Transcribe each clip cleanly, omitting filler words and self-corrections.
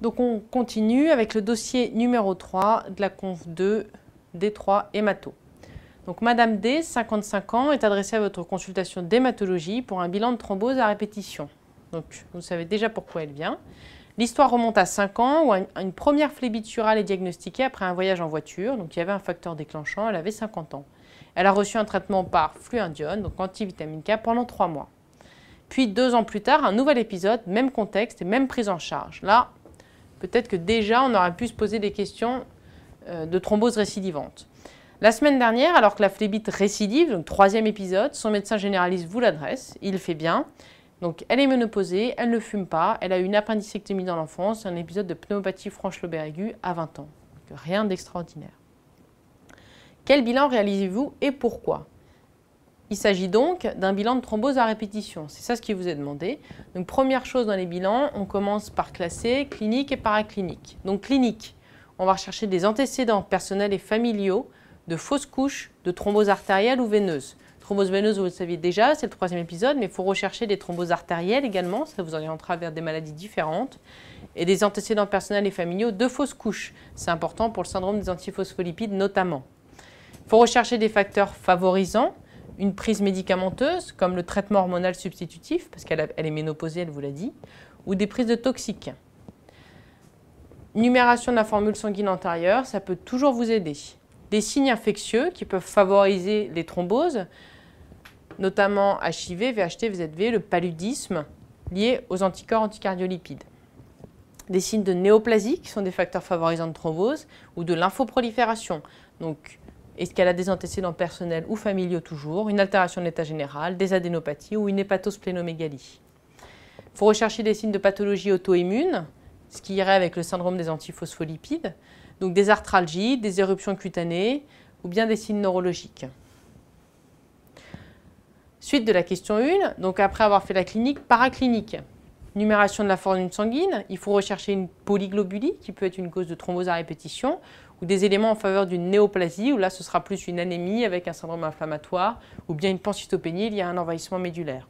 Donc on continue avec le dossier numéro 3 de la conf 2, D3 hémato. Donc Madame D, 55 ans, est adressée à votre consultation d'hématologie pour un bilan de thrombose à répétition. Donc vous savez déjà pourquoi elle vient. L'histoire remonte à 5 ans où une première phlébite surale est diagnostiquée après un voyage en voiture. Donc il y avait un facteur déclenchant, elle avait 50 ans. Elle a reçu un traitement par fluindione, donc antivitamine K, pendant 3 mois. Puis 2 ans plus tard, un nouvel épisode, même contexte et même prise en charge. Là, peut-être que déjà on aurait pu se poser des questions de thrombose récidivante. La semaine dernière, alors que la phlébite récidive, donc 3e épisode, son médecin généraliste vous l'adresse, il fait bien. Donc elle est ménopausée, elle ne fume pas, elle a eu une appendicectomie dans l'enfance, un épisode de pneumopathie franche lobaire aiguë à 20 ans. Donc, rien d'extraordinaire. Quel bilan réalisez-vous et pourquoi? Il s'agit donc d'un bilan de thrombose à répétition. C'est ça ce qui vous est demandé. Donc première chose dans les bilans, on commence par classer clinique et paraclinique. Donc clinique, on va rechercher des antécédents personnels et familiaux de fausses couches de thrombose artérielle ou veineuse. Thrombose veineuse, vous le saviez déjà, c'est le 3e épisode, mais il faut rechercher des thromboses artérielles également, ça vous orientera vers des maladies différentes, et des antécédents personnels et familiaux de fausses couches. C'est important pour le syndrome des antiphospholipides notamment. Il faut rechercher des facteurs favorisant une prise médicamenteuse, comme le traitement hormonal substitutif, parce qu'elle est ménopausée, elle vous l'a dit, ou des prises de toxiques. Numération de la formule sanguine antérieure, ça peut toujours vous aider. Des signes infectieux qui peuvent favoriser les thromboses, notamment HIV, VHT, VZV, le paludisme lié aux anticorps anticardiolipides. Des signes de néoplasie qui sont des facteurs favorisants de thrombose ou de lymphoprolifération. Donc, est-ce qu'elle a des antécédents personnels ou familiaux toujours, une altération de l'état général, des adénopathies ou une hépatosplénomégalie. Il faut rechercher des signes de pathologie auto-immune, ce qui irait avec le syndrome des antiphospholipides, donc des arthralgies, des éruptions cutanées ou bien des signes neurologiques. Suite de la question 1, donc après avoir fait la clinique, paraclinique. Numération de la formule sanguine, il faut rechercher une polyglobulie qui peut être une cause de thrombose à répétition ou des éléments en faveur d'une néoplasie où là ce sera plus une anémie avec un syndrome inflammatoire ou bien une pancytopénie liée à un envahissement médulaire.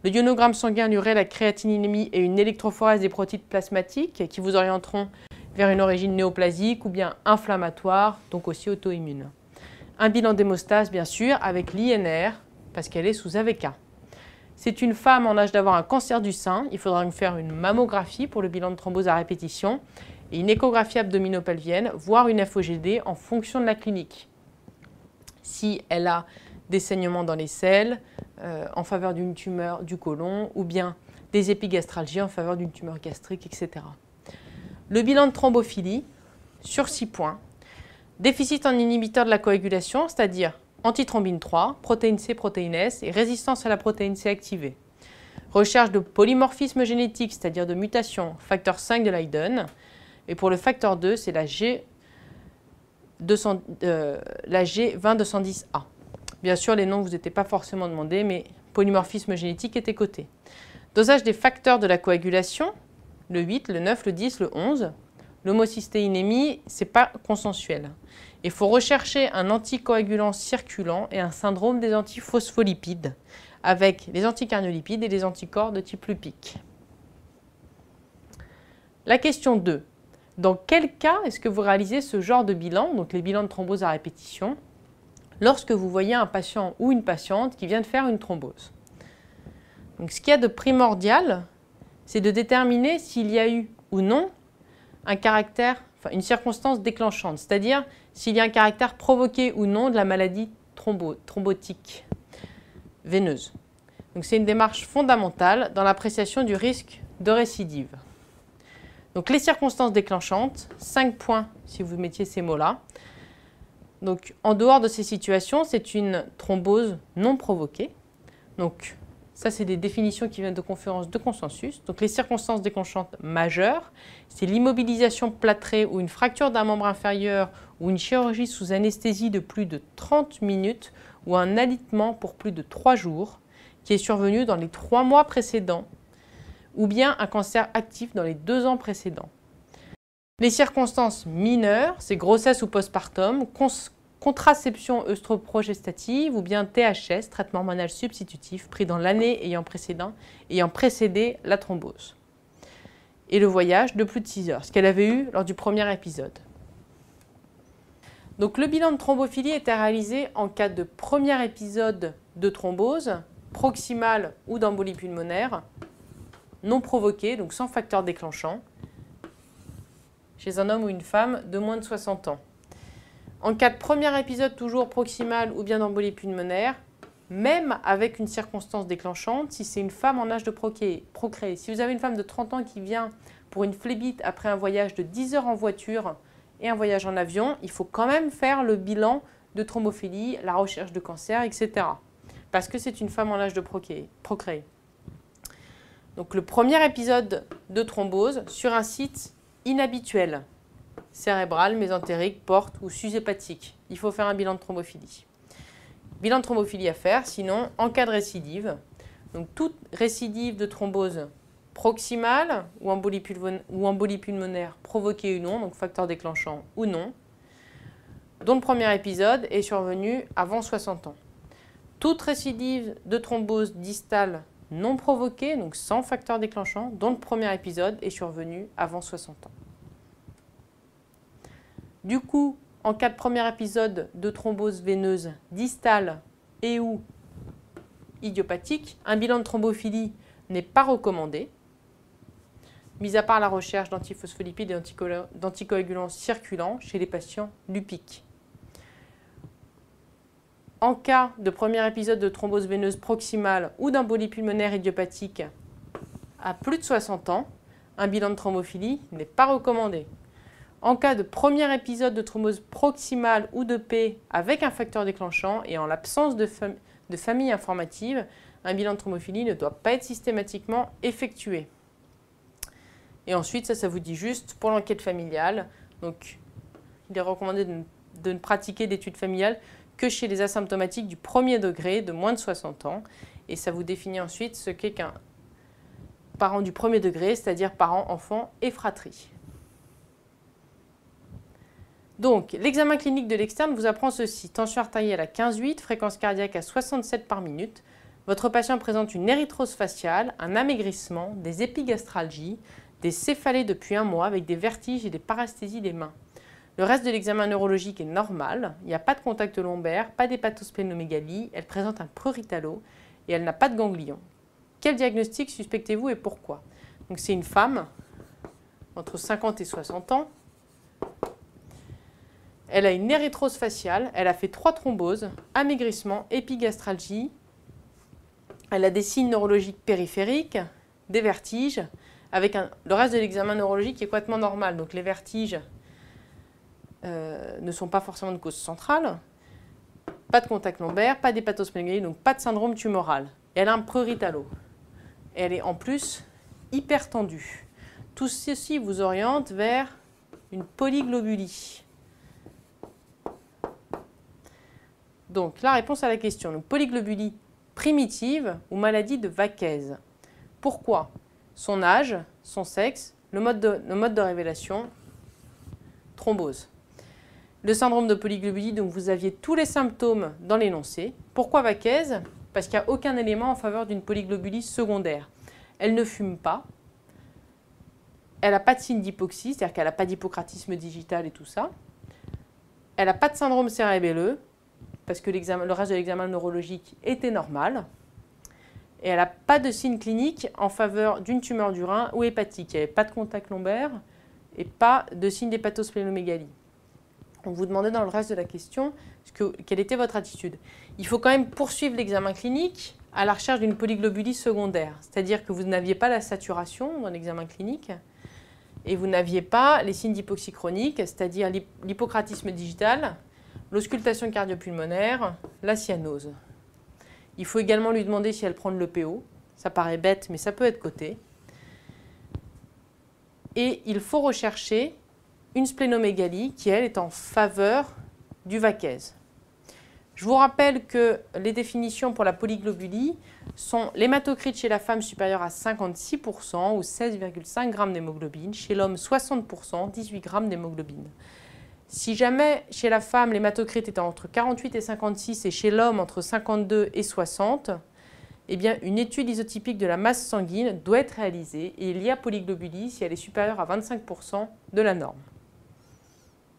Le ionogramme sanguin lui la créatininémie et une électrophorèse des protéines plasmatiques qui vous orienteront vers une origine néoplasique ou bien inflammatoire, donc aussi auto-immune. Un bilan d'hémostase bien sûr avec l'INR parce qu'elle est sous AVK. C'est une femme en âge d'avoir un cancer du sein. Il faudra lui faire une mammographie pour le bilan de thrombose à répétition et une échographie abdominopelvienne, voire une FOGD en fonction de la clinique. Si elle a des saignements dans les selles en faveur d'une tumeur du côlon ou bien des épigastralgies en faveur d'une tumeur gastrique, etc. Le bilan de thrombophilie sur 6 points. Déficit en inhibiteur de la coagulation, c'est-à-dire antithrombine 3, protéine C, protéine S et résistance à la protéine C activée. Recherche de polymorphisme génétique, c'est-à-dire de mutation, facteur 5 de Leiden. Et pour le facteur 2, c'est la G210A. Bien sûr, les noms ne vous étaient pas forcément demandés, mais polymorphisme génétique était coté. Dosage des facteurs de la coagulation, le 8, le 9, le 10, le 11. L'homocystéinémie, ce n'est pas consensuel. Il faut rechercher un anticoagulant circulant et un syndrome des antiphospholipides avec les anticardiolipides et les anticorps de type LUPIC. La question 2. Dans quel cas est-ce que vous réalisez ce genre de bilan, donc les bilans de thrombose à répétition, lorsque vous voyez un patient ou une patiente qui vient de faire une thrombose? Donc, ce qu'il y a de primordial, c'est de déterminer s'il y a eu ou non un caractère, une circonstance déclenchante, c'est-à-dire s'il y a un caractère provoqué ou non de la maladie thrombotique veineuse. Donc c'est une démarche fondamentale dans l'appréciation du risque de récidive. Donc les circonstances déclenchantes, 5 points si vous mettiez ces mots-là. Donc en dehors de ces situations, c'est une thrombose non provoquée. Donc ça, c'est des définitions qui viennent de conférences de consensus. Donc les circonstances déclenchantes majeures, c'est l'immobilisation plâtrée ou une fracture d'un membre inférieur ou une chirurgie sous anesthésie de plus de 30 minutes ou un alitement pour plus de 3 jours qui est survenu dans les 3 mois précédents ou bien un cancer actif dans les 2 ans précédents. Les circonstances mineures, c'est grossesse ou postpartum, contraception œstroprogestative ou bien THS, traitement hormonal substitutif, pris dans l'année ayant précédé la thrombose. et le voyage de plus de 6 heures, ce qu'elle avait eu lors du premier épisode. Donc le bilan de thrombophilie était réalisé en cas de premier épisode de thrombose proximale ou d'embolie pulmonaire non provoquée, donc sans facteur déclenchant, chez un homme ou une femme de moins de 60 ans. En cas de premier épisode toujours proximal ou bien d'embolie pulmonaire, même avec une circonstance déclenchante, si c'est une femme en âge de procréer. Si vous avez une femme de 30 ans qui vient pour une phlébite après un voyage de 10 heures en voiture et un voyage en avion, il faut quand même faire le bilan de thrombophilie, la recherche de cancer, etc. Parce que c'est une femme en âge de procréer. Donc le premier épisode de thrombose sur un site inhabituel, cérébral, mésentérique, porte ou sus-hépatique. Il faut faire un bilan de thrombophilie. Bilan de thrombophilie à faire, sinon en cas de récidive. Donc toute récidive de thrombose proximale ou embolie pulmonaire provoquée ou non, donc facteur déclenchant ou non, dont le premier épisode est survenu avant 60 ans. Toute récidive de thrombose distale non provoquée, donc sans facteur déclenchant, dont le premier épisode est survenu avant 60 ans. Du coup, en cas de premier épisode de thrombose veineuse distale et ou idiopathique, un bilan de thrombophilie n'est pas recommandé, mis à part la recherche d'antiphospholipides et d'anticoagulants circulants chez les patients lupiques. En cas de premier épisode de thrombose veineuse proximale ou d'embolie pulmonaire idiopathique à plus de 60 ans, un bilan de thrombophilie n'est pas recommandé. En cas de premier épisode de thrombose proximale ou de P avec un facteur déclenchant et en l'absence de famille informative, un bilan de thrombophilie ne doit pas être systématiquement effectué. Et ensuite, ça vous dit juste pour l'enquête familiale. Donc, il est recommandé de ne pratiquer d'études familiales que chez les asymptomatiques du premier degré de moins de 60 ans. Et ça vous définit ensuite ce qu'est qu'un parent du premier degré, c'est-à-dire parent, enfant et fratrie. Donc, l'examen clinique de l'externe vous apprend ceci. Tension artérielle à 15,8, fréquence cardiaque à 67 par minute. Votre patient présente une érythrose faciale, un amaigrissement, des épigastralgies, des céphalées depuis 1 mois avec des vertiges et des parasthésies des mains. Le reste de l'examen neurologique est normal. Il n'y a pas de contact lombaire, pas d'hépatosplénomégalie. Elle présente un pruritallo et elle n'a pas de ganglion. Quel diagnostic suspectez-vous et pourquoi? Donc, c'est une femme entre 50 et 60 ans. Elle a une érythrose faciale, elle a fait 3 thromboses, amaigrissement, épigastralgie. Elle a des signes neurologiques périphériques, des vertiges, avec le reste de l'examen neurologique qui est complètement normal. Donc les vertiges ne sont pas forcément de cause centrale, pas de contact lombaire, pas d'hépatosplénomégalie, donc pas de syndrome tumoral. Et elle a un pruritallo. Et elle est en plus hyper tendue. Tout ceci vous oriente vers une polyglobulie. Donc, la réponse à la question, donc, polyglobulie primitive ou maladie de Vaquez. Pourquoi? Son âge, son sexe, le mode de révélation, thrombose. Le syndrome de polyglobulie, donc vous aviez tous les symptômes dans l'énoncé. Pourquoi Vaquez? Parce qu'il n'y a aucun élément en faveur d'une polyglobulie secondaire. Elle ne fume pas, elle n'a pas de signe d'hypoxie, c'est-à-dire qu'elle n'a pas d'hypocratisme digital et tout ça. Elle n'a pas de syndrome cérébelleux, parce que le reste de l'examen neurologique était normal. Et elle n'a pas de signe clinique en faveur d'une tumeur du rein ou hépatique. Il n'y avait pas de contact lombaire et pas de signe d'hépatosplénomégalie. On vous demandait dans le reste de la question quelle était votre attitude. Il faut quand même poursuivre l'examen clinique à la recherche d'une polyglobulie secondaire. C'est-à-dire que vous n'aviez pas la saturation dans l'examen clinique et vous n'aviez pas les signes d'hypoxie chronique, c'est-à-dire l'hypocratisme digital, l'auscultation cardiopulmonaire, la cyanose. Il faut également lui demander si elle prend de l'EPO. Ça paraît bête, mais ça peut être coté. Et il faut rechercher une splénomégalie qui, elle, est en faveur du Vaquez. Je vous rappelle que les définitions pour la polyglobulie sont l'hématocrit chez la femme supérieur à 56% ou 16,5 g d'hémoglobine, chez l'homme 60%, 18 g d'hémoglobine. Si jamais chez la femme l'hématocrit était entre 48 et 56 et chez l'homme entre 52 et 60, eh bien, une étude isotypique de la masse sanguine doit être réalisée et il y a polyglobulie si elle est supérieure à 25% de la norme.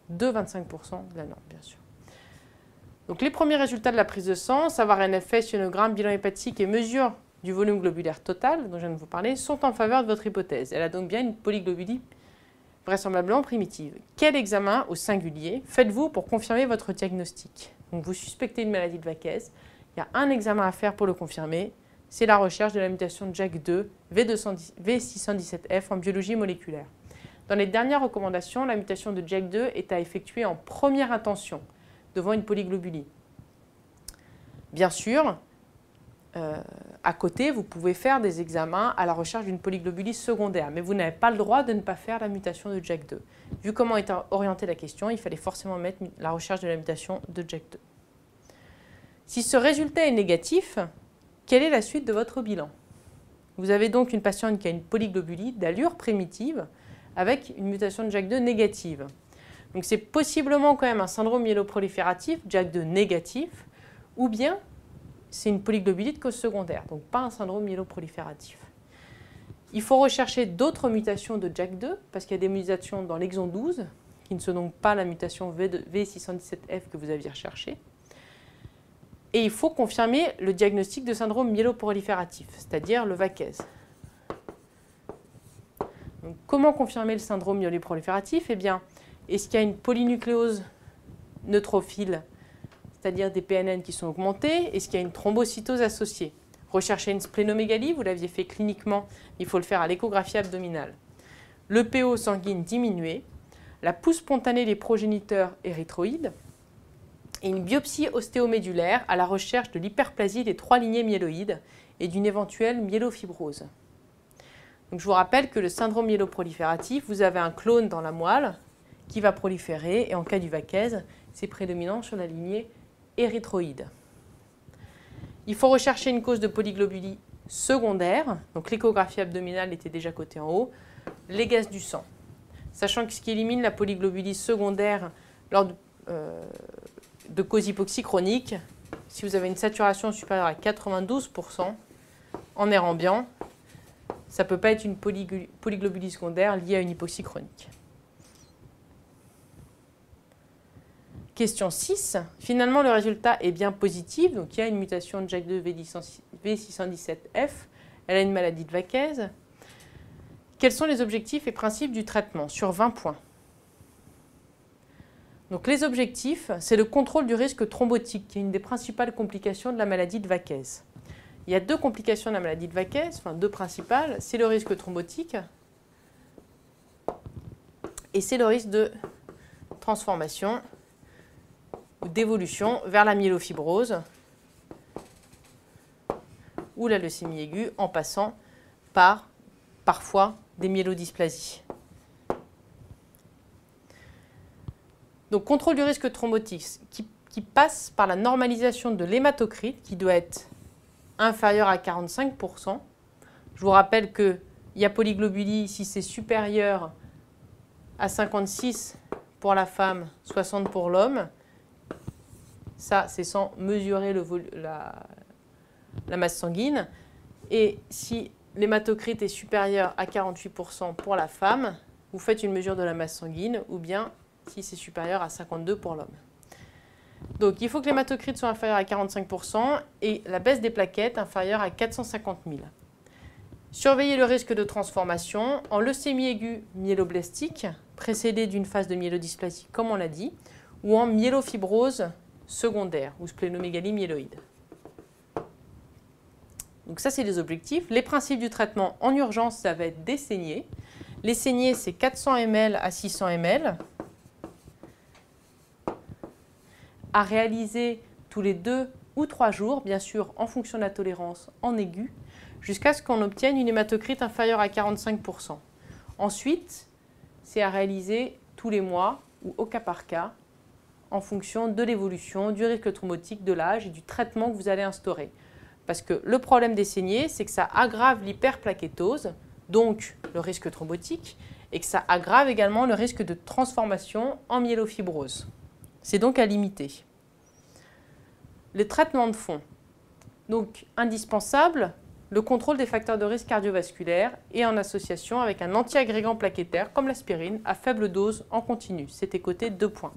De 25% de la norme, bien sûr. Donc, les premiers résultats de la prise de sang, savoir NFS, ionogramme, bilan hépatique et mesure du volume globulaire total, dont je viens de vous parler, sont en faveur de votre hypothèse. Elle a donc bien une polyglobulie vraisemblablement primitive. Quel examen au singulier faites-vous pour confirmer votre diagnostic? Donc, vous suspectez une maladie de Vaquez. Il y a un examen à faire pour le confirmer. C'est la recherche de la mutation de JAK2 V617F en biologie moléculaire. Dans les dernières recommandations, la mutation de JAK2 est à effectuer en première intention devant une polyglobulie. Bien sûr, à côté, vous pouvez faire des examens à la recherche d'une polyglobulie secondaire, mais vous n'avez pas le droit de ne pas faire la mutation de JAK2. Vu comment est orientée la question, il fallait forcément mettre la recherche de la mutation de JAK2. Si ce résultat est négatif, quelle est la suite de votre bilan? Vous avez donc une patiente qui a une polyglobulie d'allure primitive avec une mutation de JAK2 négative. Donc c'est possiblement quand même un syndrome myéloprolifératif, JAK2 négatif, ou bien c'est une polyglobulie de cause secondaire, donc pas un syndrome myéloprolifératif. Il faut rechercher d'autres mutations de JAK2, parce qu'il y a des mutations dans l'exon 12, qui ne sont donc pas la mutation V617F que vous aviez recherchée. Et il faut confirmer le diagnostic de syndrome myéloprolifératif, c'est-à-dire le Vaquez. Donc, comment confirmer le syndrome myéloprolifératif? Eh bien, est-ce qu'il y a une polynucléose neutrophile, c'est-à-dire des PNN qui sont augmentés? Est-ce qu'il y a une thrombocytose associée? Rechercher une splénomégalie, vous l'aviez fait cliniquement, il faut le faire à l'échographie abdominale. Le pH sanguine diminué, la pousse spontanée des progéniteurs érythroïdes, et une biopsie ostéomédulaire à la recherche de l'hyperplasie des 3 lignées myéloïdes et d'une éventuelle myélofibrose. Donc, je vous rappelle que le syndrome myéloprolifératif, vous avez un clone dans la moelle qui va proliférer et en cas du Vaquez, c'est prédominant sur la lignée érythroïde. Il faut rechercher une cause de polyglobulie secondaire, donc l'échographie abdominale était déjà cotée en haut, les gaz du sang. Sachant que ce qui élimine la polyglobulie secondaire lors de cause hypoxie chronique, si vous avez une saturation supérieure à 92% en air ambiant, ça ne peut pas être une polyglobulie secondaire liée à une hypoxie chronique. Question 6. Finalement, le résultat est bien positif. Donc, il y a une mutation de JAK2 V617F. Elle a une maladie de Vaquez. Quels sont les objectifs et principes du traitement sur 20 points? Donc, les objectifs, c'est le contrôle du risque thrombotique, qui est une des principales complications de la maladie de Vaquez. Il y a deux complications de la maladie de Vaquez, enfin deux principales. C'est le risque thrombotique et c'est le risque de transformation ou d'évolution vers la myélofibrose ou la leucémie aiguë en passant par, parfois, des myélodysplasies. Donc, contrôle du risque thrombotique qui passe par la normalisation de l'hématocrite qui doit être inférieur à 45%. Je vous rappelle qu'il y a polyglobulie si c'est supérieur à 56 pour la femme, 60 pour l'homme. Ça, c'est sans mesurer la masse sanguine. Et si l'hématocrite est supérieur à 48% pour la femme, vous faites une mesure de la masse sanguine, ou bien si c'est supérieur à 52 pour l'homme. Donc, il faut que l'hématocrite soit inférieur à 45% et la baisse des plaquettes inférieure à 450 000. Surveillez le risque de transformation en leucémie aiguë myéloblastique, précédée d'une phase de myélodysplasie, comme on l'a dit, ou en myélofibrose secondaire ou splénomégalie myéloïde. Donc ça, c'est les objectifs. Les principes du traitement en urgence, ça va être des saignées. Les saignées, c'est 400 ml à 600 ml. À réaliser tous les 2 ou 3 jours, bien sûr, en fonction de la tolérance en aigu, jusqu'à ce qu'on obtienne une hématocrite inférieure à 45%. Ensuite, c'est à réaliser tous les mois ou au cas par cas, en fonction de l'évolution, du risque thrombotique, de l'âge et du traitement que vous allez instaurer. Parce que le problème des saignées, c'est que ça aggrave l'hyperplaquettose, donc le risque thrombotique, et que ça aggrave également le risque de transformation en myélofibrose. C'est donc à limiter. Les traitements de fond. Donc, indispensable, le contrôle des facteurs de risque cardiovasculaire et en association avec un antiagrégant plaquettaire comme l'aspirine à faible dose en continu. C'était coté 2 points.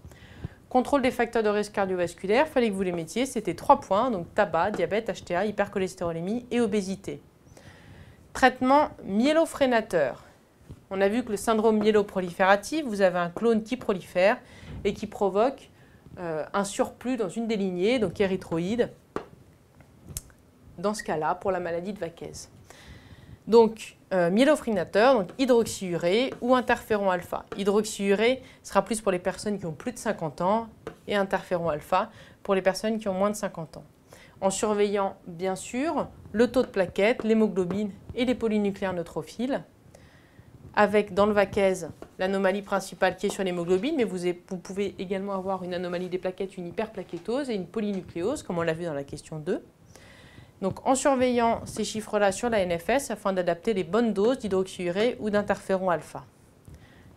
Contrôle des facteurs de risque cardiovasculaire, il fallait que vous les mettiez, c'était 3 points, donc tabac, diabète, HTA, hypercholestérolémie et obésité. Traitement myélofrénateur. On a vu que le syndrome myéloprolifératif, vous avez un clone qui prolifère et qui provoque un surplus dans une des lignées, donc érythroïde, dans ce cas-là, pour la maladie de Vaquez. Donc, myélofrénateur, donc hydroxyurée ou interféron alpha. Hydroxyurée sera plus pour les personnes qui ont plus de 50 ans et interféron alpha pour les personnes qui ont moins de 50 ans. En surveillant, bien sûr, le taux de plaquettes, l'hémoglobine et les polynucléaires neutrophiles, avec, dans le Vaquez, l'anomalie principale qui est sur l'hémoglobine, mais vous pouvez également avoir une anomalie des plaquettes, une hyperplaquettose et une polynucléose, comme on l'a vu dans la question 2. Donc, en surveillant ces chiffres-là sur la NFS afin d'adapter les bonnes doses d'hydroxyurée ou d'interféron alpha.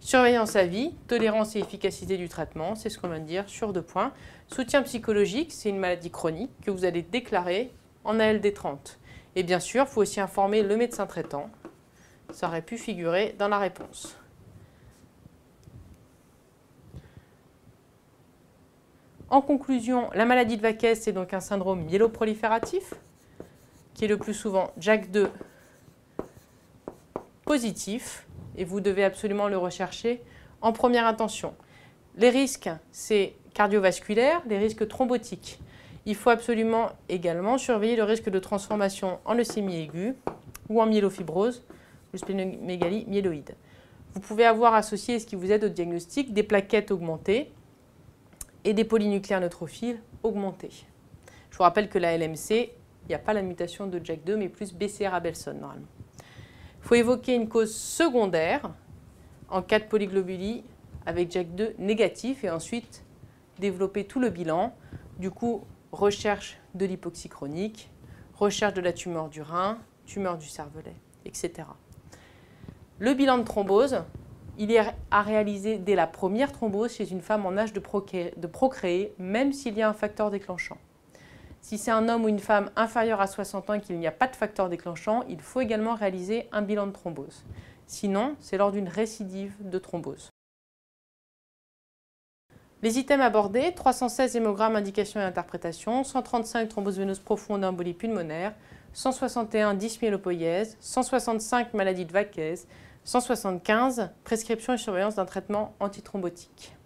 Surveillance à vie, tolérance et efficacité du traitement, c'est ce qu'on vient de dire sur 2 points. Soutien psychologique, c'est une maladie chronique que vous allez déclarer en ALD 30. Et bien sûr, il faut aussi informer le médecin traitant. Ça aurait pu figurer dans la réponse. En conclusion, la maladie de Vaquez, c'est donc un syndrome myéloprolifératif, qui est le plus souvent JAK2 positif, et vous devez absolument le rechercher en première intention. Les risques, c'est cardiovasculaire, les risques thrombotiques. Il faut absolument également surveiller le risque de transformation en leucémie aiguë ou en myélofibrose, ou splénomégalie myéloïde. Vous pouvez avoir associé, ce qui vous aide au diagnostic, des plaquettes augmentées et des polynucléaires neutrophiles augmentés. Je vous rappelle que la LMC, il n'y a pas la mutation de JAK2, mais plus BCR-Abelson normalement. Il faut évoquer une cause secondaire en cas de polyglobulie avec JAK2 négatif et ensuite développer tout le bilan. Du coup, recherche de l'hypoxie chronique, recherche de la tumeur du rein, tumeur du cervelet, etc. Le bilan de thrombose, il est à réaliser dès la première thrombose chez une femme en âge de procréer, même s'il y a un facteur déclenchant. Si c'est un homme ou une femme inférieure à 60 ans et qu'il n'y a pas de facteur déclenchant, il faut également réaliser un bilan de thrombose. Sinon, c'est lors d'une récidive de thrombose. Les items abordés, 316 hémogrammes, indication et interprétation, 135 thromboses veineuses profondes, embolie pulmonaire, 161 dysmyélopoïèse, 165 maladies de Vaquez, 175 prescription et surveillance d'un traitement antithrombotique.